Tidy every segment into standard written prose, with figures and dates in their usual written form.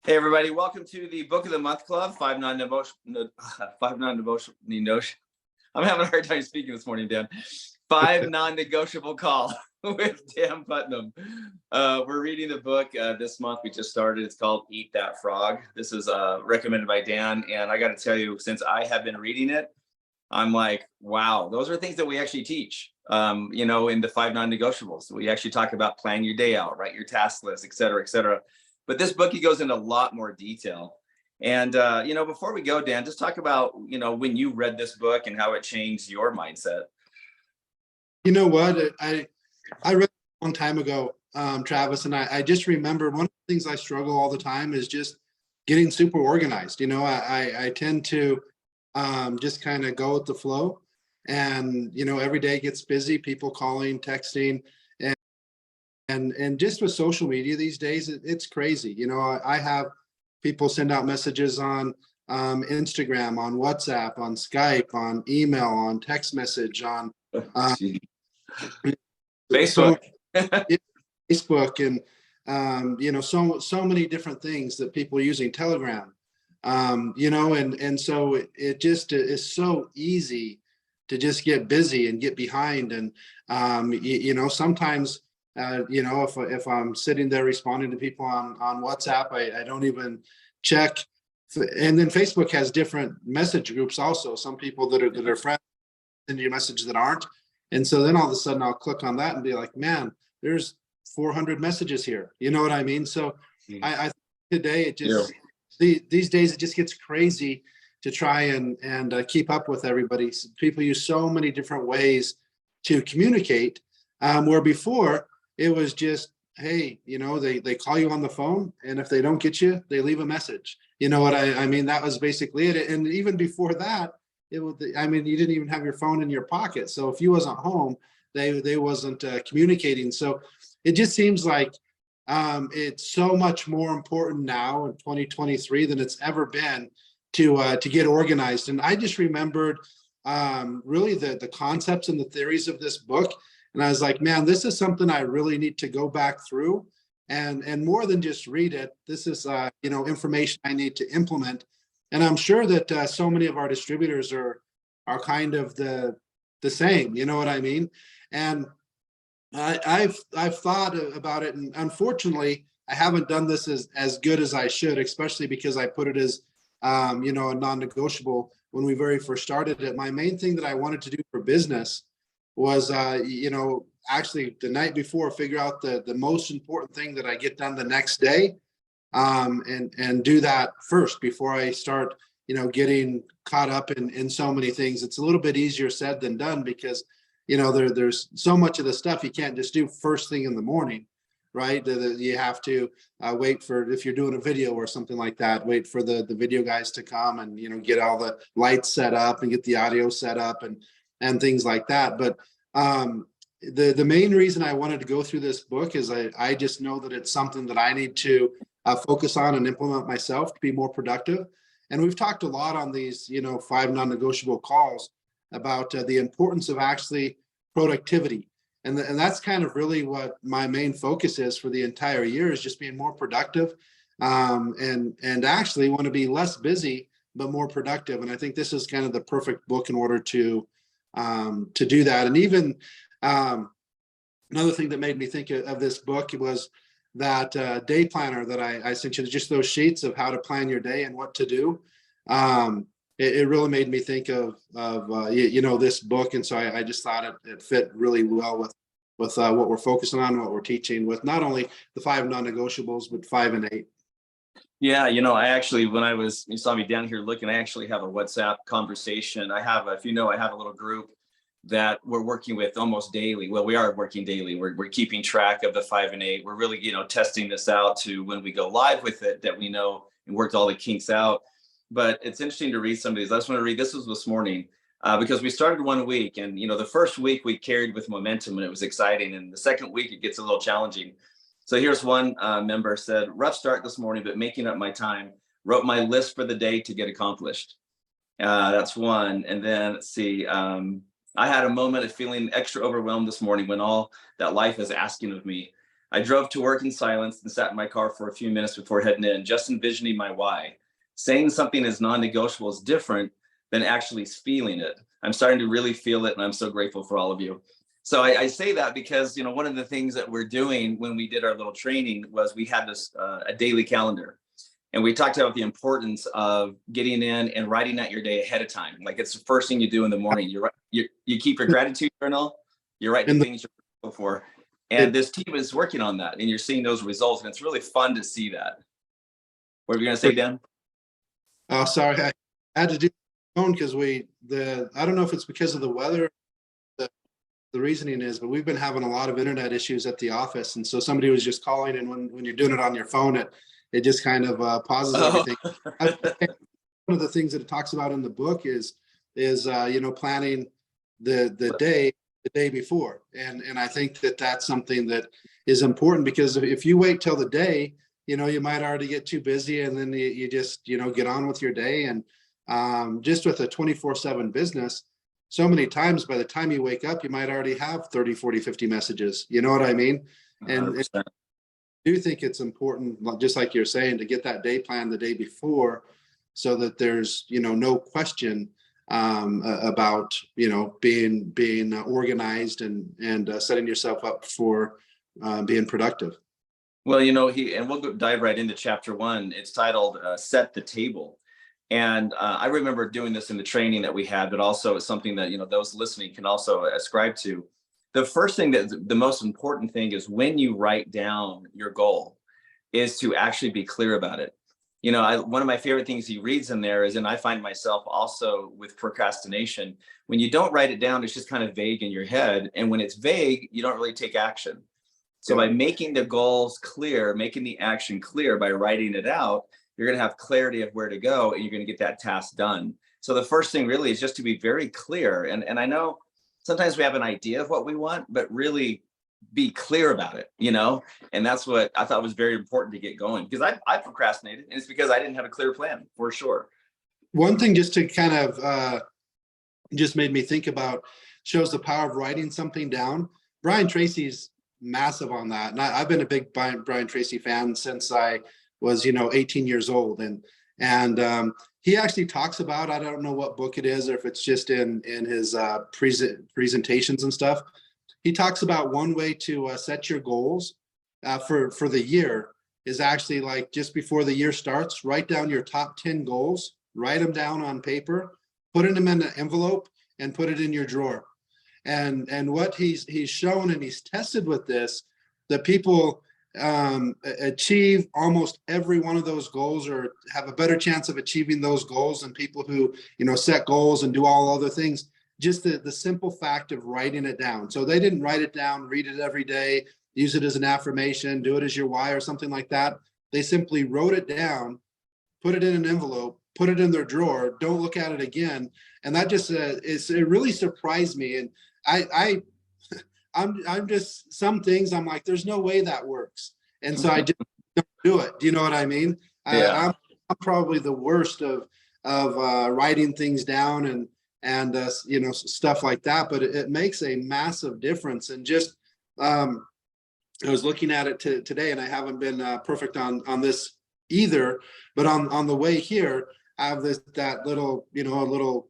Hey everybody, welcome to the Book of the Month Club, five non-negotiable. I'm having a hard time speaking this morning, Dan. Five non-negotiable call with Dan Putnam. We're reading the book this month. We just started. It's called Eat That Frog. This is recommended by Dan, and I got to tell you, since I have been reading it, I'm like, wow, those are things that we actually teach. In the five non-negotiables, we actually talk about plan your day out, write your task list, et cetera, et cetera. But this book, he goes into a lot more detail. And, before we go, Dan, just talk about, when you read this book and how it changed your mindset. You know what? I read it a long time ago, Travis, and I just remember one of the things I struggle all the time is just getting super organized. I tend to just kind of go with the flow. And, every day gets busy, people calling, texting. And just with social media these days, it's crazy. I have people send out messages on Instagram, on WhatsApp, on Skype, on email, on text message, on Facebook, Facebook, and so many different things that people are using. Telegram, and so it just is so easy to just get busy and get behind. And sometimes. If I'm sitting there responding to people on WhatsApp, I don't even check. And then Facebook has different message groups also. Some people that are friends send you a message that aren't. And so then all of a sudden I'll click on that and be like, man, there's 400 messages here. You know what I mean? So I think today it just, these days it just gets crazy to try and keep up with everybody. So people use so many different ways to communicate, where before, it was just, hey, they call you on the phone, and if they don't get you, they leave a message. You know what I mean? That was basically it. And even before that, you didn't even have your phone in your pocket. So if you wasn't home, they wasn't communicating. So it just seems like it's so much more important now in 2023 than it's ever been to get organized. And I just remembered really the concepts and the theories of this book. And I was like, man, this is something I really need to go back through and more than just read it. This is, information I need to implement. And I'm sure that so many of our distributors are kind of the same, you know what I mean? And I've thought about it. And unfortunately, I haven't done this as good as I should, especially because I put it as, a non-negotiable when we very first started it. My main thing that I wanted to do for business was, actually the night before, figure out the most important thing that I get done the next day, and do that first before I start, getting caught up in so many things. It's a little bit easier said than done because, there's so much of the stuff you can't just do first thing in the morning, right? You have to wait for, if you're doing a video or something like that, wait for the video guys to come and, get all the lights set up and get the audio set up and things like that. But the main reason I wanted to go through this book is I just know that it's something that I need to focus on and implement myself to be more productive. And we've talked a lot on these, 5 non-negotiable calls about the importance of actually productivity. And that's kind of really what my main focus is for the entire year, is just being more productive, and actually want to be less busy, but more productive. And I think this is kind of the perfect book in order to do that. And even another thing that made me think of this book was that day planner that I sent you, just those sheets of how to plan your day and what to do. It really made me think of this book. And so I just thought it fit really well with what we're focusing on, what we're teaching, with not only the 5 non-negotiables, but 5 and 8. Yeah, I actually, when you saw me down here looking, I actually have a WhatsApp conversation. I have a little group that we're working with almost daily. Well, we are working daily. We're keeping track of the 5 and 8. We're really, testing this out to when we go live with it, that we know and worked all the kinks out. But it's interesting to read some of these. I just want to read, this was this morning, because we started 1 week, and, the first week we carried with momentum and it was exciting. And the second week it gets a little challenging. So here's one member said, rough start this morning, but making up my time. Wrote my list for the day to get accomplished. That's one. And then let's see. I had a moment of feeling extra overwhelmed this morning when all that life is asking of me. I drove to work in silence and sat in my car for a few minutes before heading in, just envisioning my why. Saying something is non-negotiable is different than actually feeling it. I'm starting to really feel it, and I'm so grateful for all of you. So I say that because, one of the things that we're doing when we did our little training was we had this a daily calendar. And we talked about the importance of getting in and writing out your day ahead of time. Like it's the first thing you do in the morning. You keep your gratitude journal, you write the things you're grateful for. And this team is working on that, and you're seeing those results. And it's really fun to see that. What are you going to say, Dan? Oh, sorry. I had to do phone because I don't know if it's because of the weather, the reasoning is, but we've been having a lot of internet issues at the office. And so somebody was just calling, and when you're doing it on your phone, it just kind of pauses everything. One of the things that it talks about in the book is planning the day before. And I think that's something that is important, because if you wait till the day, you might already get too busy, and then you just, get on with your day. And just with a 24/7 business, so many times by the time you wake up, you might already have 30, 40, 50 messages. You know what I mean? And I do think it's important, just like you're saying, to get that day plan the day before, so that there's, no question about, being organized and setting yourself up for being productive. Well, and we'll dive right into chapter 1. It's titled Set the Table. And I remember doing this in the training that we had, but also it's something that, those listening can also ascribe to. The first thing the most important thing is, when you write down your goal, is to actually be clear about it. One of my favorite things he reads in there is, and I find myself also with procrastination, when you don't write it down, it's just kind of vague in your head. And when it's vague, you don't really take action. So by making the goals clear, making the action clear by writing it out, you're going to have clarity of where to go, and you're going to get that task done. So the first thing really is just to be very clear. And I know sometimes we have an idea of what we want, but really be clear about it, and that's what I thought was very important to get going, because I procrastinated, and it's because I didn't have a clear plan, for sure. One thing just to kind of just made me think about, shows the power of writing something down. Brian Tracey's massive on that. And I've been a big Brian Tracey fan since I was, 18 years old. And he actually talks about, I don't know what book it is, or if it's just in his presentations and stuff. He talks about one way to set your goals for the year is actually, like, just before the year starts, write down your top 10 goals, write them down on paper, put them in an envelope, and put it in your drawer. And what he's shown, and he's tested with this, that people achieve almost every one of those goals, or have a better chance of achieving those goals than people who, set goals and do all other things. Just the simple fact of writing it down. So they didn't write it down, read it every day, use it as an affirmation, do it as your why or something like that. They simply wrote it down, put it in an envelope, put it in their drawer, don't look at it again. And that just it really surprised me. And I'm just, some things I'm like, there's no way that works. And so I just don't do it. Do you know what I mean? Yeah. I'm probably the worst of writing things down and stuff like that. But it makes a massive difference. And just I was looking at it today, and I haven't been perfect on this either. But on the way here, I have that little, a little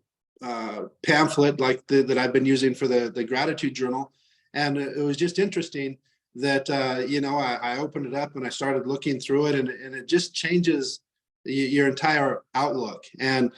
pamphlet like that I've been using for the gratitude journal. And it was just interesting that, I opened it up and I started looking through it, and it just changes your entire outlook. And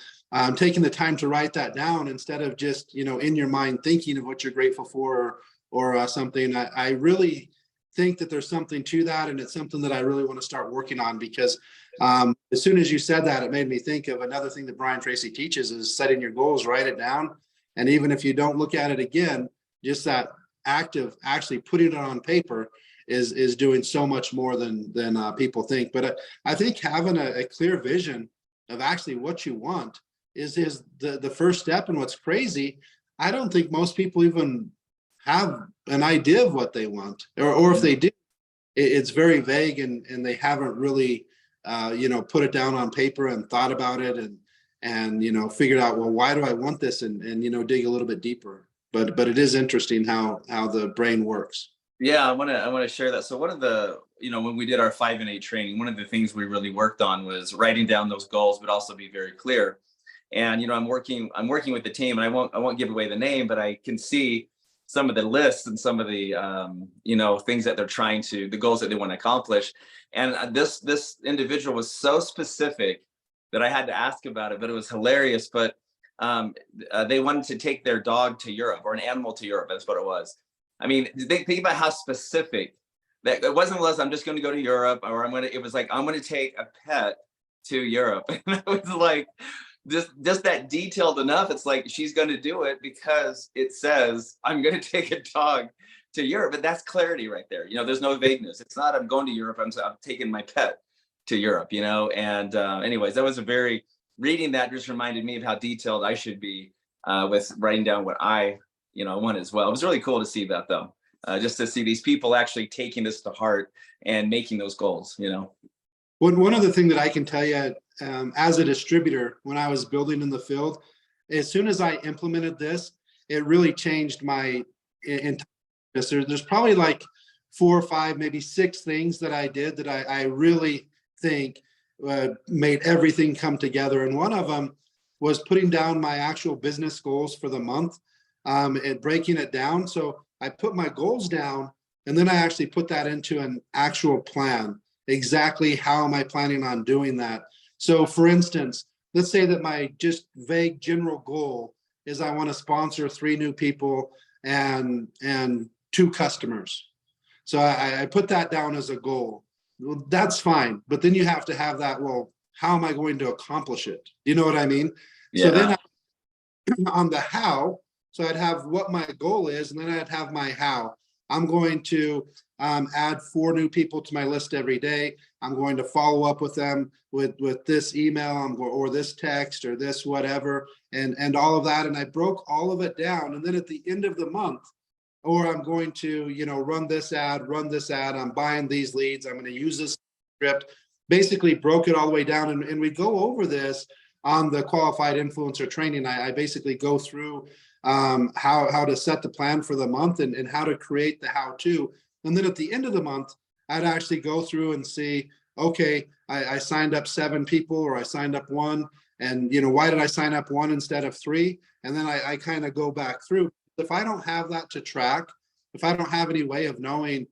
taking the time to write that down, instead of just, in your mind thinking of what you're grateful for or something. I really think that there's something to that. And it's something that I really want to start working on, because as soon as you said that, it made me think of another thing that Brian Tracey teaches is setting your goals, write it down. And even if you don't look at it again, just that act of actually putting it on paper is doing so much more than people think. But I think having a clear vision of actually what you want is the first step. And what's crazy, I don't think most people even have an idea of what they want, or if they do, it's very vague, and they haven't really put it down on paper and thought about it and figured out, well, why do I want this, and dig a little bit deeper. But it is interesting how the brain works. Yeah, I want to share that. So one of the, when we did our 5 and 8 training, one of the things we really worked on was writing down those goals, but also be very clear. And I'm working with the team, and I won't give away the name, but I can see some of the lists and some of the things that they're trying to, the goals that they want to accomplish. And this individual was so specific that I had to ask about it, but it was hilarious. But they wanted to take their dog to Europe, or an animal to Europe. That's what it was. I mean, think about how specific that it wasn't. Was I'm just going to go to Europe, or it was like, I'm going to take a pet to Europe. And it was like, just that detailed enough. It's like, she's going to do it because it says, I'm going to take a dog to Europe. But that's clarity right there. There's no vagueness. It's not, I'm going to Europe. I'm taking my pet to Europe, and anyways, that was reading that just reminded me of how detailed I should be with writing down what I want as well. It was really cool to see that, though, just to see these people actually taking this to heart and making those goals. One other thing that I can tell you, as a distributor, when I was building in the field, as soon as I implemented this, it really changed my entire business. There's probably like 4 or 5, maybe 6 things that I did that I really think made everything come together. And one of them was putting down my actual business goals for the month, and breaking it down. So I put my goals down, and then I actually put that into an actual plan. Exactly how am I planning on doing that? So for instance, let's say that my just vague general goal is I want to sponsor 3 new people and 2 customers. So I put that down as a goal. Well, that's fine. But then you have to have that, well, how am I going to accomplish it? You know what I mean? Yeah. So then on the how, so I'd have what my goal is, and then I'd have my how. I'm going to add 4 new people to my list every day. I'm going to follow up with them with this email, or this text, or this whatever, and all of that. And I broke all of it down. And then at the end of the month, or I'm going to, run this ad, I'm buying these leads, I'm going to use this script, basically broke it all the way down. And we go over this on the qualified influencer training. I basically go through how to set the plan for the month, and how to create the how-to. And then at the end of the month, I'd actually go through and see, okay, I signed up 7 people, or I signed up 1, and why did I sign up 1 instead of 3? And then I kind of go back through. If I don't have that to track, if I don't have any way of knowing,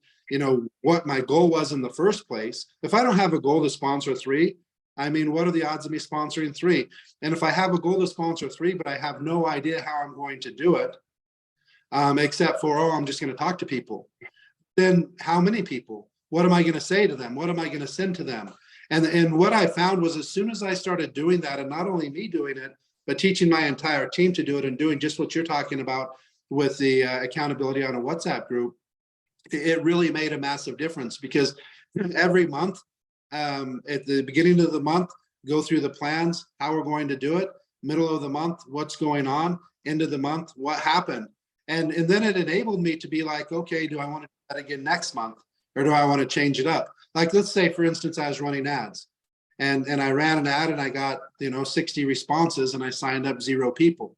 what my goal was in the first place, if I don't have a goal to sponsor 3, I mean, what are the odds of me sponsoring 3? And if I have a goal to sponsor 3, but I have no idea how I'm going to do it, except for, I'm just going to talk to people, then how many people? What am I going to say to them? What am I going to send to them? And what I found was, as soon as I started doing that, and not only me doing it, but teaching my entire team to do it, and doing just what you're talking about with the accountability on a WhatsApp group, it really made a massive difference. Because every month, at the beginning of the month, go through the plans, how we're going to do it. Middle of the month, what's going on. End of the month, what happened. And then it enabled me to be like, okay, do I want to do that again next month, or do I want to change it up? Like, let's say, for instance, I was running ads, and I ran an ad, and I got 60 responses, and I signed up 0 people.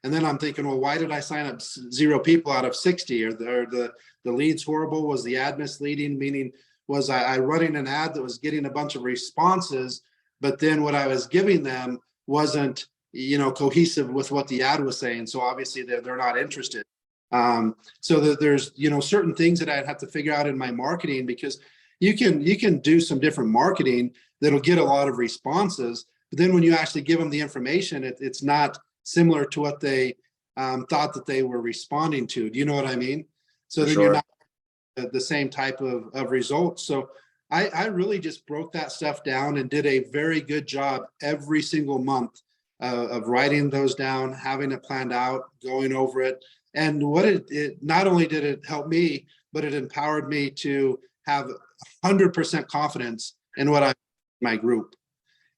And then I'm thinking, well, why did I sign up 0 people out of 60? Or the leads horrible? Was the ad misleading? Meaning, was I running an ad that was getting a bunch of responses, but then what I was giving them wasn't cohesive with what the ad was saying? So obviously they're not interested. So that there's certain things that I'd have to figure out in my marketing, because you can do some different marketing that'll get a lot of responses, but then when you actually give them the information, it's not similar to what they thought that they were responding to. Do you know what I mean? So then you're not the same type of results. So I really just broke that stuff down, and did a very good job every single month of writing those down, having it planned out, going over it. And what it not only did it help me, but it empowered me to have 100% confidence in my group.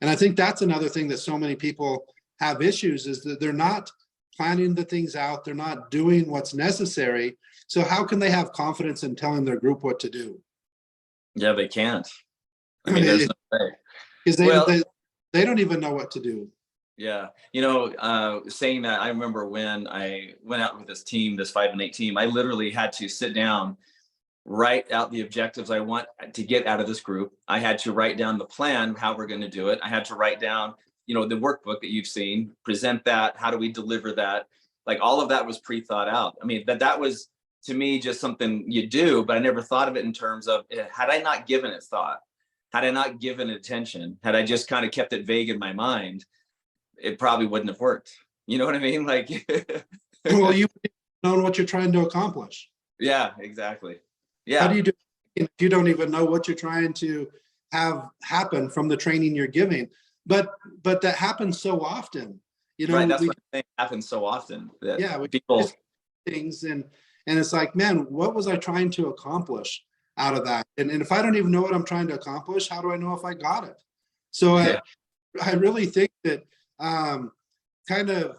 And I think that's another thing that so many people have issues, is that they're not planning the things out. They're not doing what's necessary. So how can they have confidence in telling their group what to do? Yeah, they can't. I mean, there's no way. Because they don't even know what to do. Yeah. Saying that, I remember when I went out with this team, this 5 and 8 team, I literally had to sit down write out the objectives I want to get out of this group. I had to write down the plan, how we're going to do it. I had to write down, the workbook that you've seen, present that. How do we deliver that? Like all of that was pre-thought out. I mean, that was to me just something you do, but I never thought of it in terms of, had I not given it thought, had I not given it attention, had I just kind of kept it vague in my mind, it probably wouldn't have worked. You know what I mean? Like, Well, you know what you're trying to accomplish. yeah, exactly. How do Yeah, you do it if you don't even know what you're trying to have happen from the training you're giving? But that happens so often. right. That's what I think happens so often that Yeah, we people, just things and it's like, man, what was I trying to accomplish out of that? And if I don't even know what I'm trying to accomplish, how do I know if I got it? So yeah, I really think that kind of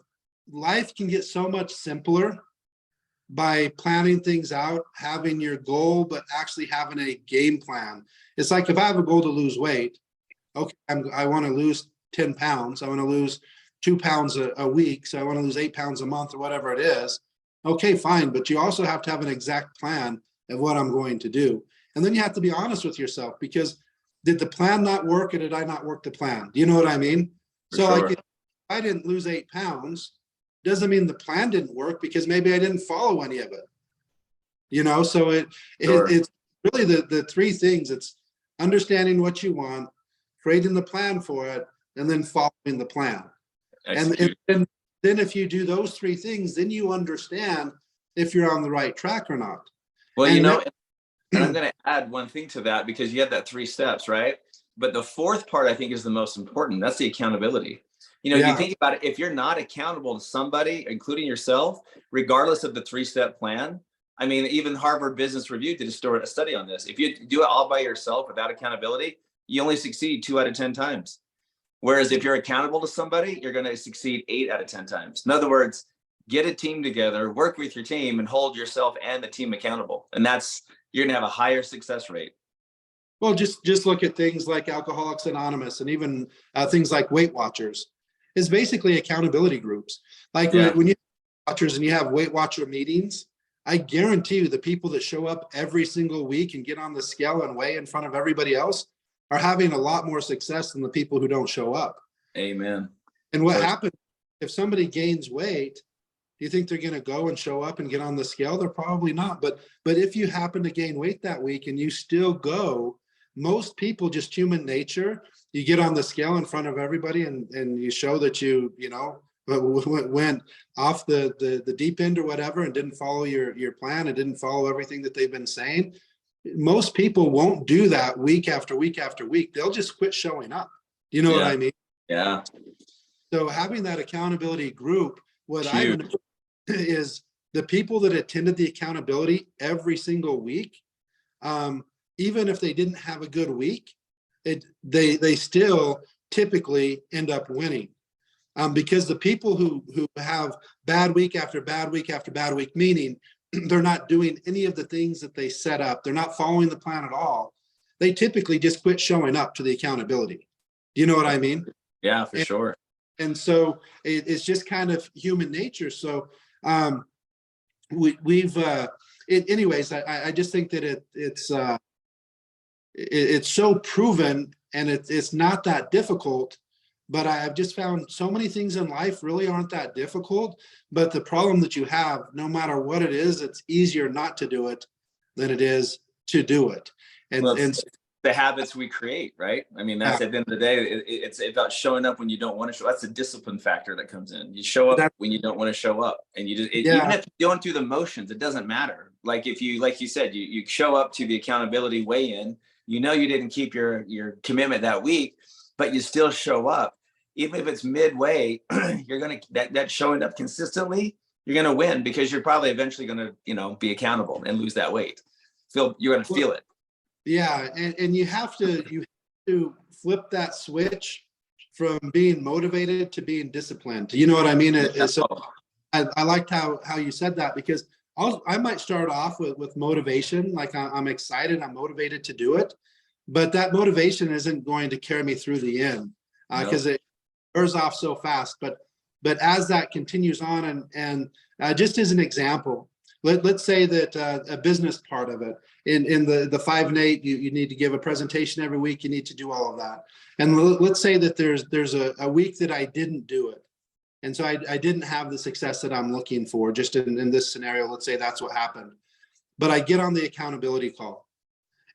life can get so much simpler by planning things out, having your goal, but actually having a game plan. It's like if I have a goal to lose weight, okay, I want to lose 10 pounds. I want to lose 2 pounds a week. So I want to lose 8 pounds a month or whatever it is. Okay, fine. But you also have to have an exact plan of what I'm going to do. And then you have to be honest with yourself, because did the plan not work or did I not work the plan? Do you know what I mean? for So sure. like if I didn't lose 8 pounds, doesn't mean the plan didn't work, because maybe I didn't follow any of it. So Sure. it's really the three things. It's understanding what you want, creating the plan for it, and then following the plan. And then if you do those three things, then you understand if you're on the right track or not. Well, And and I'm going to add one thing to that, because you had that 3 steps, right? But the fourth part, I think, is the most important. That's the accountability. You Yeah. think about it, if you're not accountable to somebody, including yourself, regardless of the 3-step plan. I mean, even Harvard Business Review did a study on this. If you do it all by yourself without accountability, you only succeed 2 out of 10 times. Whereas if you're accountable to somebody, you're going to succeed 8 out of 10 times. In other words, get a team together, work with your team, and hold yourself and the team accountable. And you're going to have a higher success rate. Well, just look at things like Alcoholics Anonymous, and even things like Weight Watchers. Is basically accountability groups. Like when you have watchers and you have Weight Watcher meetings, I guarantee you the people that show up every single week and get on the scale and weigh in front of everybody else are having a lot more success than the people who don't show up. Amen. And what happens if somebody gains weight? Do you think they're going to go and show up and get on the scale? They're probably not. But if you happen to gain weight that week and you still go, most people, just human nature, you get on the scale in front of everybody and you show that you went off the deep end or whatever and didn't follow your plan and didn't follow everything that they've been saying. Most people won't do that week after week after week. They'll just quit showing up. You know what I mean? Yeah. So having that accountability group, what I Huge. know is the people that attended the accountability every single week, even if they didn't have a good week, they still typically end up winning, because the people who have bad week after bad week after bad week, meaning they're not doing any of the things that they set up, they're not following the plan at all, they typically just quit showing up to the accountability. Do you know what I mean? Yeah, for sure. And so it's just kind of human nature. So anyways, I just think that it's so proven, and it's not that difficult. But I've just found so many things in life really aren't that difficult. But the problem that you have, no matter what it is, it's easier not to do it than it is to do it. And It's the habits we create, right? I mean, that's at the end of the day, it's about showing up when you don't want to show. That's a discipline factor that comes in. You show up when you don't want to show up, and you just even if you're going through the motions, it doesn't matter. Like if you, like you said, you show up to the accountability weigh-in. You know you didn't keep your commitment that week, but you still show up. Even if it's midway, you're gonna that showing up consistently, you're gonna win, because you're probably eventually gonna be accountable and lose that weight. You're gonna feel it. Yeah, and you have to flip that switch from being motivated to being disciplined. You know what I mean? So I liked how you said that, because I might start off with motivation, like I'm excited, I'm motivated to do it, but that motivation isn't going to carry me through the end, because it wears off so fast. But as that continues on, and just as an example, let's say that a business part of it in the 5 and 8, you need to give a presentation every week. You need to do all of that. And let's say that there's a week that I didn't do it. And so I didn't have the success that I'm looking for. Just in this scenario, let's say that's what happened. But I get on the accountability call.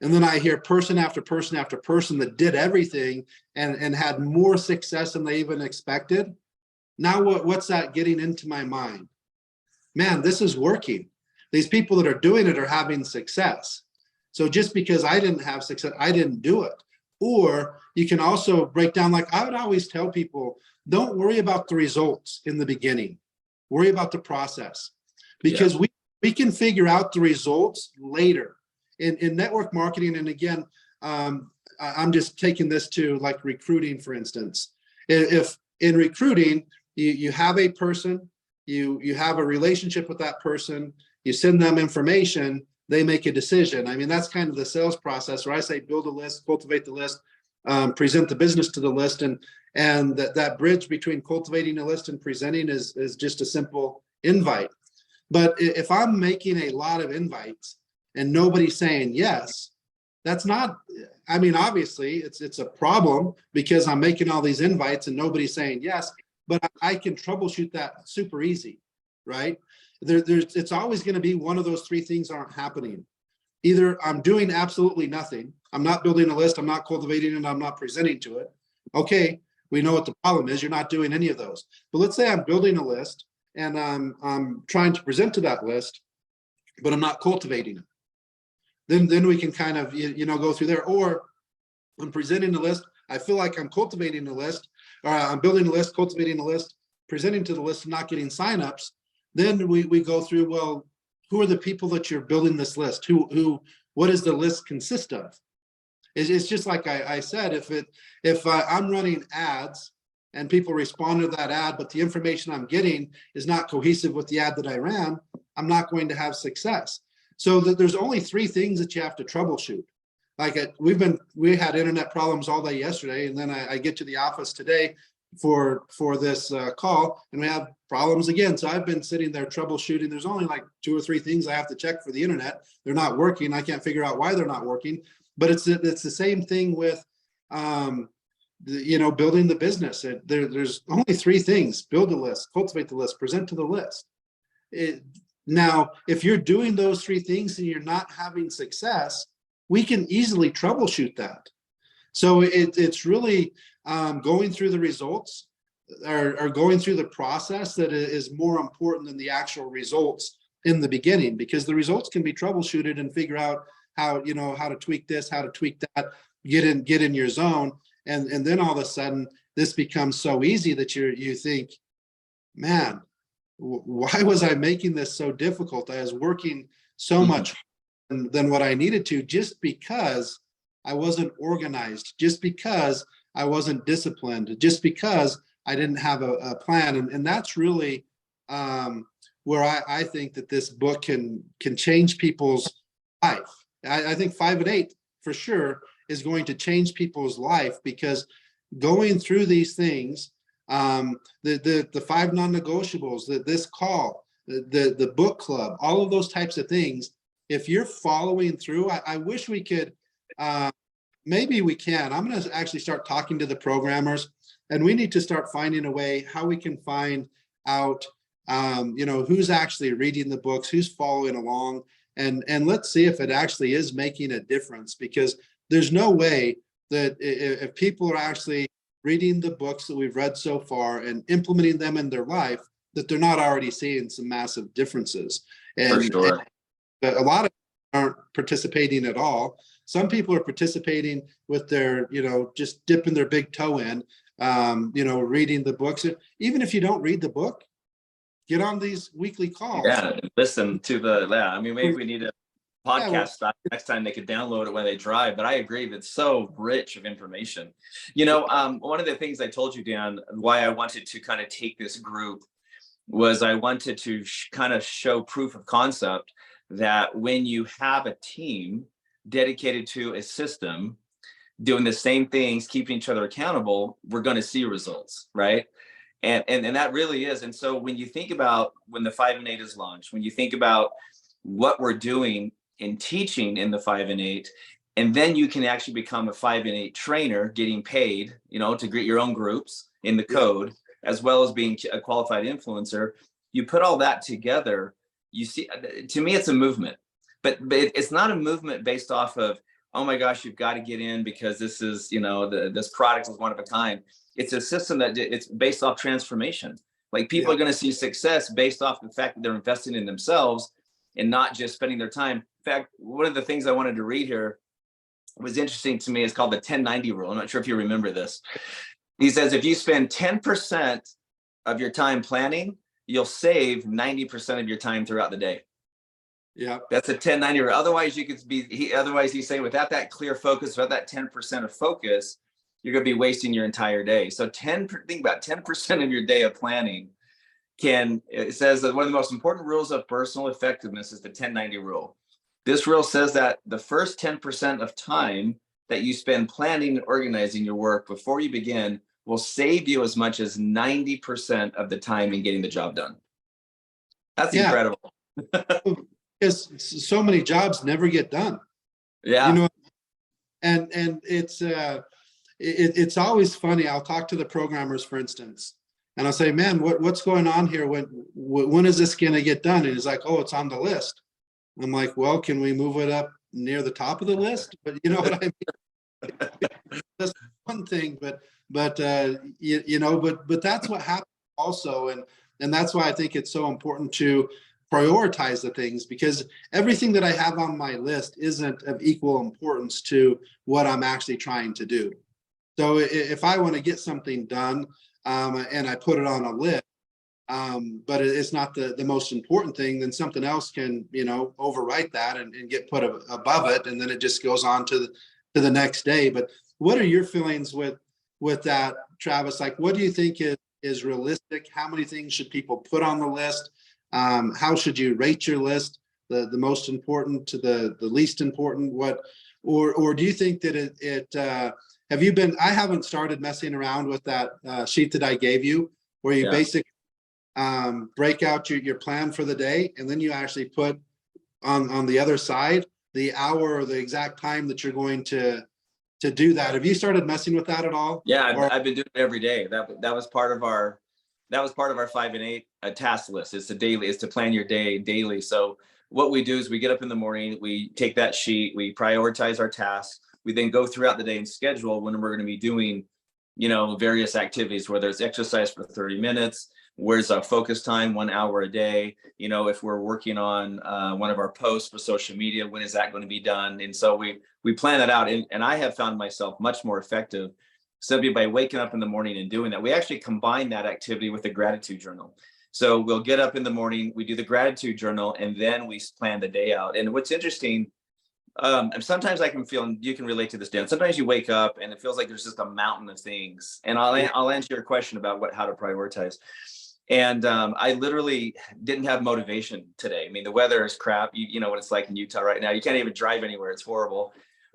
And then I hear person after person after person that did everything and had more success than they even expected. Now what's that getting into my mind? Man, this is working. These people that are doing it are having success. So just because I didn't have success, I didn't do it. Or you can also break down, like I would always tell people, don't worry about the results in the beginning. Worry about the process. Because we can figure out the results later. In network marketing, and again, I'm just taking this to like recruiting, for instance. If in recruiting, you have a person, you have a relationship with that person, you send them information, they make a decision. I mean, that's kind of the sales process where I say build a list, cultivate the list, present the business to the list, and that bridge between cultivating a list and presenting is just a simple invite. But if I'm making a lot of invites and nobody's saying yes, that's not, I mean, obviously it's a problem because I'm making all these invites and nobody's saying yes, but I can troubleshoot that super easy, right? It's always going to be one of those 3 things aren't happening. Either I'm doing absolutely nothing, I'm not building a list, I'm not cultivating it, I'm not presenting to it. Okay, we know what the problem is, you're not doing any of those. But let's say I'm building a list and I'm trying to present to that list, but I'm not cultivating it. Then we can kind of, go through there. Or I'm presenting the list, I feel like I'm cultivating the list, or I'm building a list, cultivating a list, presenting to the list and not getting signups. Then we go through, well, who are the people that you're building this list? What does the list consist of? It's just like I said, if I'm running ads and people respond to that ad, but the information I'm getting is not cohesive with the ad that I ran, I'm not going to have success. So there's only 3 things that you have to troubleshoot. Like we had internet problems all day yesterday, and then I get to the office today for this call, and we have problems again. So I've been sitting there troubleshooting. There's only like 2 or 3 things I have to check for the internet. They're not working. I can't figure out why they're not working. But it's the same thing with building the business. There's only 3 things: build a list, cultivate the list, present to the list. Now, if you're doing those 3 things and you're not having success, we can easily troubleshoot that. So it's really going through the results or going through the process that is more important than the actual results in the beginning, because the results can be troubleshooted and figure out how to tweak this, how to tweak that, get in your zone. And then all of a sudden this becomes so easy that you think, man, why was I making this so difficult? I was working so much than what I needed to, just because I wasn't organized, just because I wasn't disciplined, just because I didn't have a plan. And that's really where I think that this book can change people's life. I think 5 and 8 for sure is going to change people's life, because going through these things, the 5 non-negotiables, this call, the book club, all of those types of things, if you're following through, I wish we could, maybe we can. I'm going to actually start talking to the programmers, and we need to start finding a way how we can find out, who's actually reading the books, who's following along, and let's see if it actually is making a difference, because there's no way that if people are actually reading the books that we've read so far and implementing them in their life, that they're not already seeing some massive differences. For sure. And a lot of them aren't participating at all. Some people are participating with their, just dipping their big toe in, reading the books. Even if you don't read the book, get on these weekly calls. Yeah, listen to maybe we need a podcast style next time. They could download it when they drive. But I agree, it's so rich of information. One of the things I told you, Dan, why I wanted to kind of take this group was I wanted to kind of show proof of concept that when you have a team dedicated to a system doing the same things, keeping each other accountable, we're going to see results, right? And that really is. And so when you think about when the 5 and 8 is launched, when you think about what we're doing in teaching in the 5 and 8. And then you can actually become a 5 and 8 trainer, getting paid, to greet your own groups in the code, as well as being a qualified influencer. You put all that together, you see, to me, it's a movement, but it's not a movement based off of, oh my gosh, you've got to get in because this is, this product is one of a kind. It's a system that it's based off transformation. Like people are going to see success based off the fact that they're investing in themselves and not just spending their time. In fact, one of the things I wanted to read here was interesting to me. It's called the 1090 rule. I'm not sure if you remember this. He says, if you spend 10% of your time planning, you'll save 90% of your time throughout the day. Yeah. That's a 1090 rule. Otherwise, you could be, otherwise he's saying without that clear focus, without that 10% of focus, you're going to be wasting your entire day. So think about 10% of your day of planning it says that one of the most important rules of personal effectiveness is the 1090 rule. This rule says that the first 10% of time that you spend planning and organizing your work before you begin will save you as much as 90% of the time in getting the job done. That's incredible. Because so many jobs never get done. Yeah. And it's always funny. I'll talk to the programmers, for instance, and I'll say, man, what's going on here? When is this going to get done? And he's like, oh, it's on the list. I'm like, well, can we move it up near the top of the list? But you know what I mean? That's one thing, but that's what happens also. And that's why I think it's so important to prioritize the things, because everything that I have on my list isn't of equal importance to what I'm actually trying to do. So if I want to get something done, and I put it on a list, but it's not the most important thing, then something else can, overwrite that and get put above it. And then it just goes on to the next day. But what are your feelings with that, Travis? Like, what do you think is realistic? How many things should people put on the list? How should you rate your list? The most important to the least important? Or do you think that I haven't started messing around with that sheet that I gave you, where you basically break out your plan for the day, and then you actually put on the other side the hour or the exact time that you're going to do that. Have you started messing with that at all? Yeah, I've been doing it every day. That was part of our 5 and 8 task list. It's to plan your day daily. So what we do is we get up in the morning, we take that sheet, we prioritize our tasks. We then go throughout the day and schedule when we're going to be doing, various activities, whether it's exercise for 30 minutes, where's our focus time, 1 hour a day. If we're working on one of our posts for social media, when is that going to be done? And so we plan that out. And I have found myself much more effective simply by waking up in the morning and doing that. We actually combine that activity with the gratitude journal. So we'll get up in the morning, we do the gratitude journal, and then we plan the day out. And what's interesting, and sometimes I can feel, and you can relate to this, Dan, sometimes you wake up and it feels like there's just a mountain of things. And I'll answer your question about how to prioritize. And I literally didn't have motivation today. I mean, the weather is crap. You know what it's like in Utah right now. You can't even drive anywhere. It's horrible.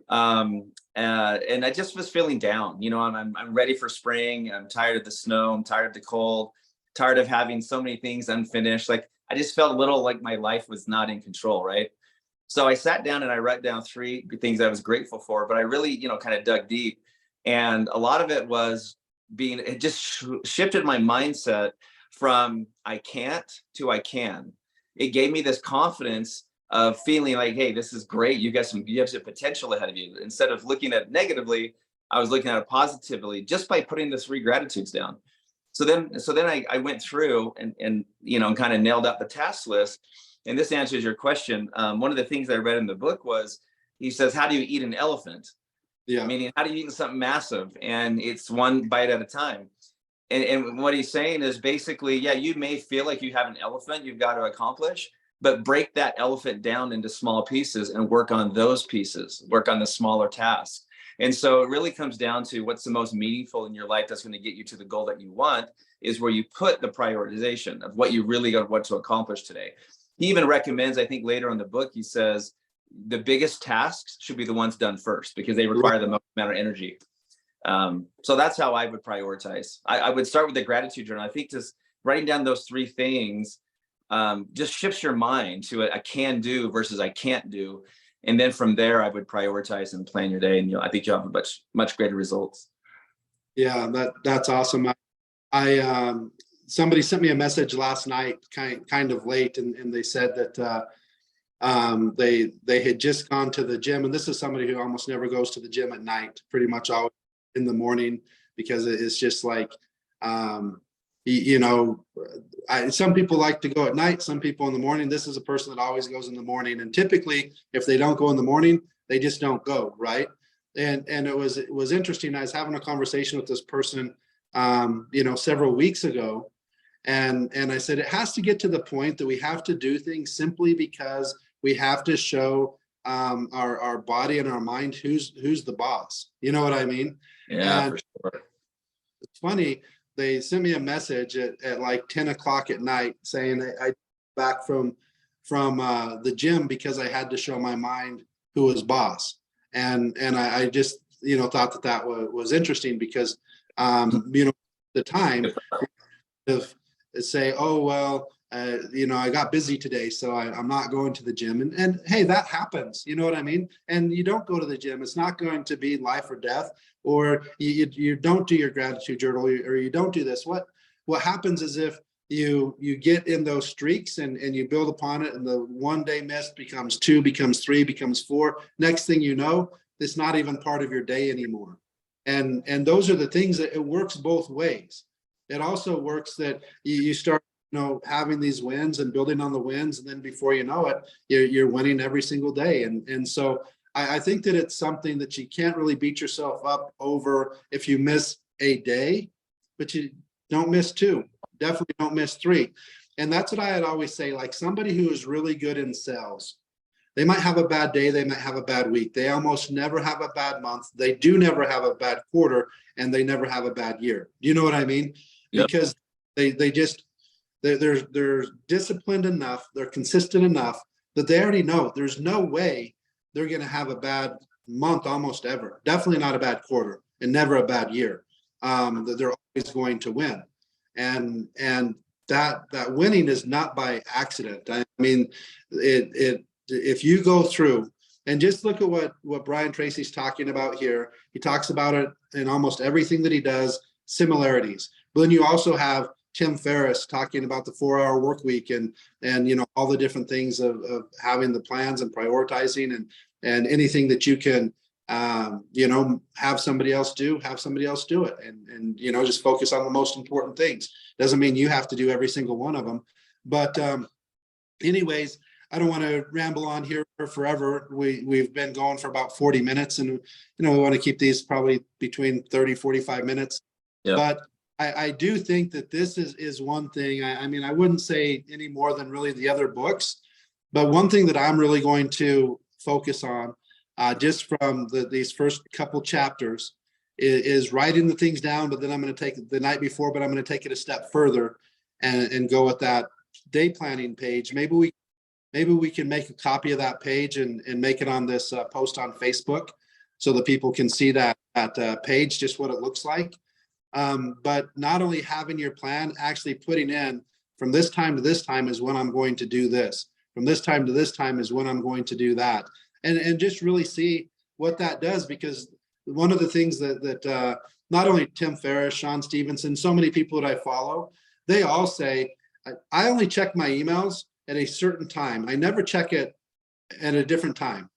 And I just was feeling down. I'm ready for spring. I'm tired of the snow. I'm tired of the cold, tired of having so many things unfinished. Like, I just felt a little like my life was not in control, right? So I sat down and I wrote down 3 things I was grateful for, but I really, kind of dug deep. And a lot of it was it just shifted my mindset from I can't to I can. It gave me this confidence of feeling like, hey, this is great. You have some potential ahead of you. Instead of looking at it negatively, I was looking at it positively just by putting the 3 gratitudes down. So then I went through and kind of nailed out the task list. And this answers your question. One of the things I read in the book was, he says, how do you eat an elephant? Yeah. Meaning, how do you eat something massive? And it's one bite at a time. And what he's saying is basically, yeah, you may feel like you have an elephant you've got to accomplish, but break that elephant down into small pieces and work on those pieces, work on the smaller tasks. And so it really comes down to what's the most meaningful in your life that's going to get you to the goal that you want, is where you put the prioritization of what you really want to accomplish today. He even recommends, I think later in the book, he says the biggest tasks should be the ones done first because they require the most amount of energy. So that's how I would prioritize. I would start with the gratitude journal. I think just writing down those 3 things just shifts your mind to a can do versus I can't do. And then from there, I would prioritize and plan your day. And I think you'll have much greater results. Yeah, that's awesome. I somebody sent me a message last night, kind of late, and they said that they had just gone to the gym, and this is somebody who almost never goes to the gym at night, pretty much always in the morning, because it's just like some people like to go at night, some people in the morning. This is a person that always goes in the morning, and typically if they don't go in the morning, they just don't go, right? And it was interesting. I was having a conversation with this person several weeks ago, and I said it has to get to the point that we have to do things simply because we have to show our body and our mind who's the boss. You know what I mean? Yeah, And for sure. it's funny, they sent me a message at like 10 o'clock at night saying I back from the gym because I had to show my mind who was boss. And I just thought that was interesting because the time of say, oh well, I got busy today, so I'm not going to the gym. And hey, that happens. You know what I mean? And you don't go to the gym. It's not going to be life or death. Or you don't do your gratitude journal, or you don't do this. What happens is if you get in those streaks and you build upon it, and the one day missed becomes 2, becomes 3, becomes 4. Next thing you know, it's not even part of your day anymore. And those are the things that it works both ways. It also works that you start having these wins and building on the wins, and then before you know it, you're winning every single day. And so I think that it's something that you can't really beat yourself up over if you miss a day, but you don't miss 2, definitely don't miss 3. And that's what I had always say, like somebody who is really good in sales, they might have a bad day, they might have a bad week, they almost never have a bad month, they do never have a bad quarter, and they never have a bad year. Do you know what I mean? Yep. Because they're disciplined enough, they're consistent enough that they already know there's no way they're going to have a bad month almost ever. Definitely not a bad quarter, and never a bad year. That they're always going to win, and that winning is not by accident. I mean, if you go through and just look at what Brian Tracey's talking about here, he talks about it in almost everything that he does, similarities. But then you also have Tim Ferriss talking about the 4-hour work week and all the different things of having the plans and prioritizing and anything that you can have somebody else do it and just focus on the most important things. Doesn't mean you have to do every single one of them, but anyways, I don't want to ramble on here for forever. We've been going for about 40 minutes, and we want to keep these probably between 30-45 minutes. Yep. But I do think that this is one thing. I mean, I wouldn't say any more than really the other books, but one thing that I'm really going to focus on just from these first couple chapters is writing the things down, but then I'm going to take it the night before, but I'm going to take it a step further and go with that day planning page. Maybe we can make a copy of that page and make it on this post on Facebook so that people can see that page, just what it looks like. But not only having your plan, actually putting in from this time to this time is when I'm going to do this. From this time to this time is when I'm going to do that. And just really see what that does, because one of the things that not only Tim Ferriss, Sean Stevenson, so many people that I follow, they all say, I only check my emails at a certain time. I never check it at a different time.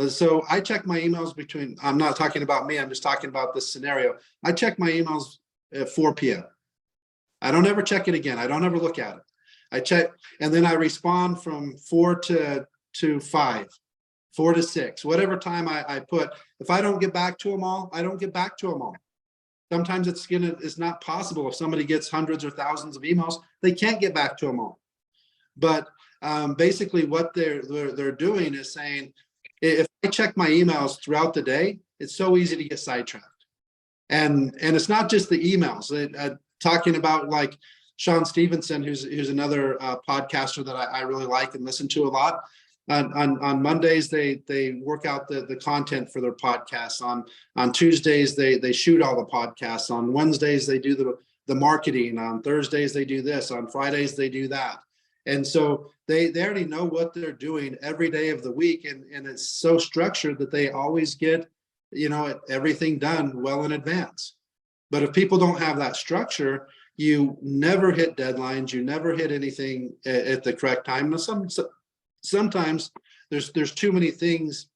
So I check my emails between, I'm not talking about me, I'm just talking about this scenario. I check my emails at 4 p.m. I don't ever check it again. I don't ever look at it. I check, and then I respond from 4 to 5, 4 to 6, whatever time I put. If I don't get back to them all, I don't get back to them all. Sometimes it's not possible. If somebody gets hundreds or thousands of emails, they can't get back to them all. But basically what they're doing is saying, if I check my emails throughout the day, it's so easy to get sidetracked. And it's not just the emails. Talking about like Sean Stevenson, who's another podcaster that I really like and listen to a lot. On Mondays, they work out the content for their podcasts. On Tuesdays, they shoot all the podcasts. On Wednesdays, they do the marketing. On Thursdays, they do this. On Fridays, they do that. And so they already know what they're doing every day of the week. And it's so structured that they always get, everything done well in advance. But if people don't have that structure, you never hit deadlines, you never hit anything at the correct time. Now, sometimes there's too many things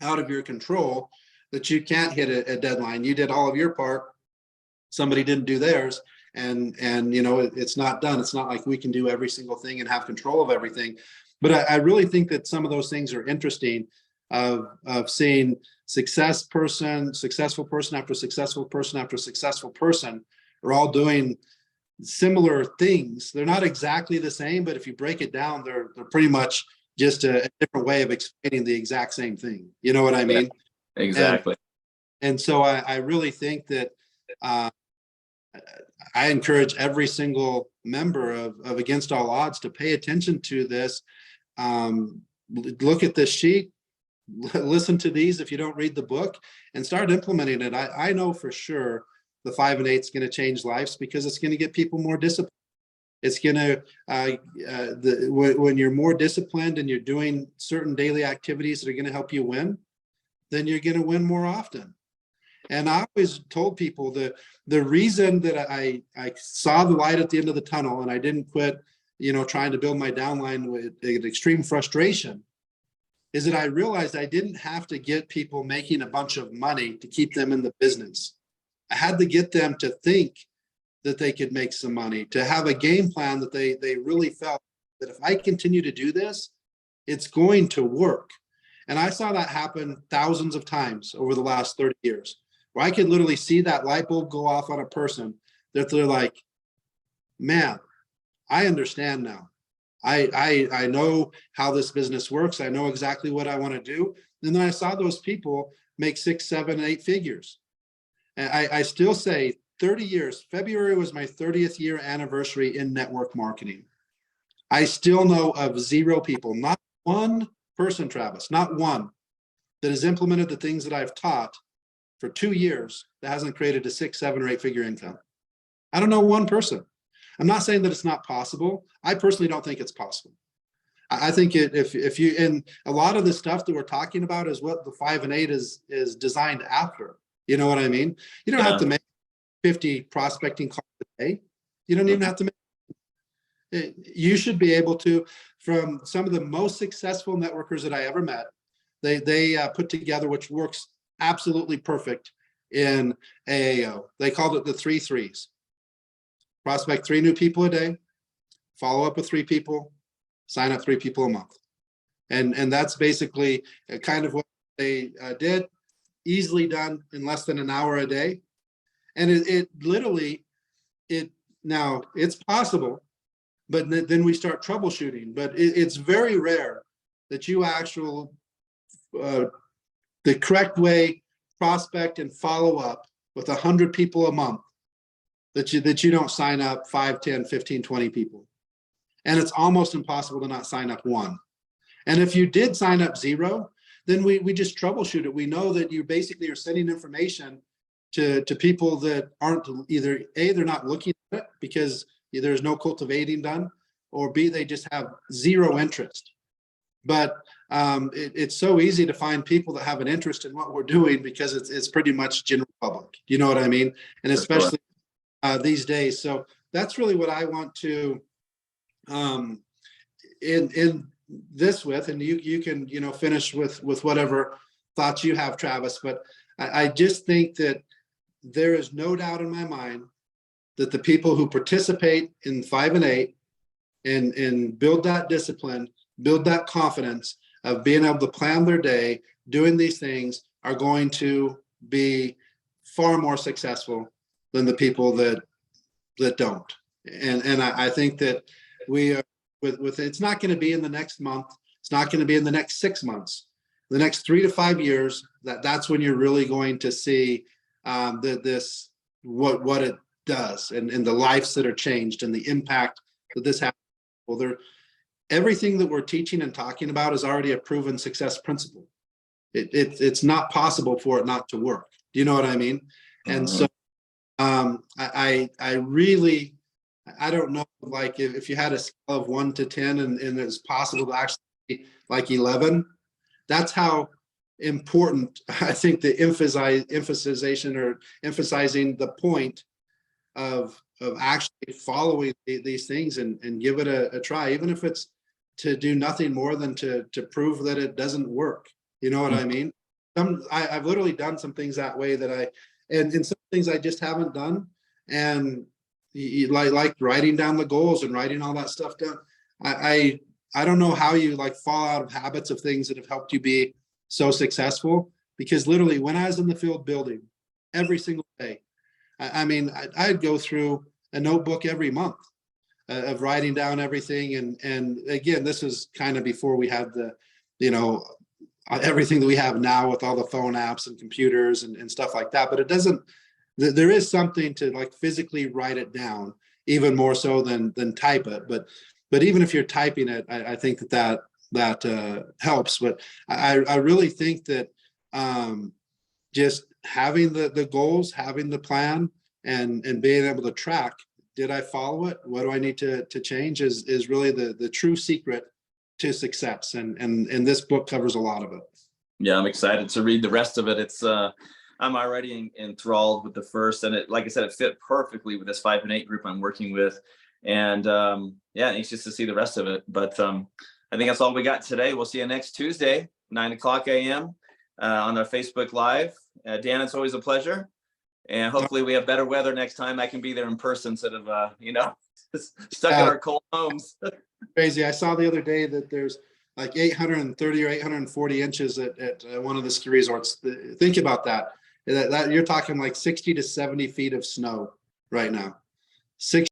out of your control that you can't hit a deadline. You did all of your part, somebody didn't do theirs, and it's not done. It's not like we can do every single thing and have control of everything. But I really think that some of those things are interesting, of seeing successful person after successful person after successful person are all doing similar things. They're not exactly the same, but if you break it down, they're pretty much just a different way of explaining the exact same thing. You know what I mean? Yeah, exactly. And so I really think that I encourage every single member of Against All Odds to pay attention to this. Look at this sheet, listen to these if you don't read the book, and start implementing it. I know for sure the 5 and 8 is going to change lives, because it's going to get people more disciplined. It's going to, when you're more disciplined and you're doing certain daily activities that are going to help you win, then you're going to win more often. And I always told people that the reason that I saw the light at the end of the tunnel and I didn't quit, trying to build my downline with extreme frustration, is that I realized I didn't have to get people making a bunch of money to keep them in the business. I had to get them to think that they could make some money, to have a game plan that they really felt that if I continue to do this, it's going to work. And I saw that happen thousands of times over the last 30 years, where I could literally see that light bulb go off on a person that they're like, man, I understand now. I know how this business works. I know exactly what I want to do. And then I saw those people make 6, 7, 8 figures. And I still say 30 years, February was my 30th year anniversary in network marketing. I still know of 0 people, not one person, Travis, not one, that has implemented the things that I've taught for 2 years that hasn't created a 6, 7, or 8 figure income. I don't know one person. I'm not saying that it's not possible. I personally don't think it's possible. I think if you, and a lot of the stuff that we're talking about is what the 5 and 8 is designed after. You know what I mean? You don't have to make 50 prospecting calls a day. You don't even have to make it. You should be able to, from some of the most successful networkers that I ever met, they put together, which works absolutely perfect in AAO. They called it the 3 3s. Prospect 3 new people a day, follow up with 3 people, sign up 3 people a month. And that's basically kind of what they did, easily done in less than an hour a day. And it literally, now it's possible, but then we start troubleshooting. But it's very rare that you actually, the correct way, prospect and follow up with 100 people a month, that you don't sign up 5, 10, 15, 20 people. And it's almost impossible to not sign up 1. And if you did sign up 0, then we just troubleshoot it. We know that you basically are sending information to people that aren't, either A, they're not looking at it because there's no cultivating done, or B, they just have 0 interest. But it's so easy to find people that have an interest in what we're doing, because it's pretty much general public. You know what I mean? And especially these days. So that's really what I want to in this with, and you can finish with whatever thoughts you have, Travis. But I just think that there is no doubt in my mind that the people who participate in 5 and 8 and build that discipline, build that confidence of being able to plan their day, doing these things, are going to be far more successful than the people that don't. And I think that we are with it's not going to be in the next month. It's not going to be in the next 6 months. The next 3 to 5 years, that's when you're really going to see what it does, and the lives that are changed, and the impact that this has. Well, everything that we're teaching and talking about is already a proven success principle. It's not possible for it not to work. Do you know what I mean? And so I really I don't know, like if you had a scale of 1 to 10 and it's possible to actually be like 11, that's how important I think the emphasization or emphasizing the point of actually following these things and give it a try, even if it's to do nothing more than to prove that it doesn't work. You know what I mean? I've literally done some things that way and some things I just haven't done. And like writing down the goals and writing all that stuff down. I don't know how you like fall out of habits of things that have helped you be so successful, because literally when I was in the field building every single day, I mean, I'd go through a notebook every month of writing down everything. And again, this is kind of before we had the, everything that we have now with all the phone apps and computers and stuff like that. But it doesn't, there is something to like physically write it down, even more so than type it. But even if you're typing it, I think that helps. But I really think that just having the goals, having the plan, and being able to track, did I follow it? What do I need to change is really the true secret to success. And this book covers a lot of it. Yeah, I'm excited to read the rest of it. It's I'm already enthralled with the first, and it, like I said, it fit perfectly with this 5 and 8 group I'm working with. And yeah, anxious to see the rest of it. But I think that's all we got today. We'll see you next Tuesday, 9:00 a.m. On our Facebook Live. Dan, it's always a pleasure. And hopefully we have better weather next time. I can be there in person instead of, stuck in our cold homes. Crazy. I saw the other day that there's like 830 or 840 inches at one of the ski resorts. Think about that. That you're talking like 60 to 70 feet of snow right now. 60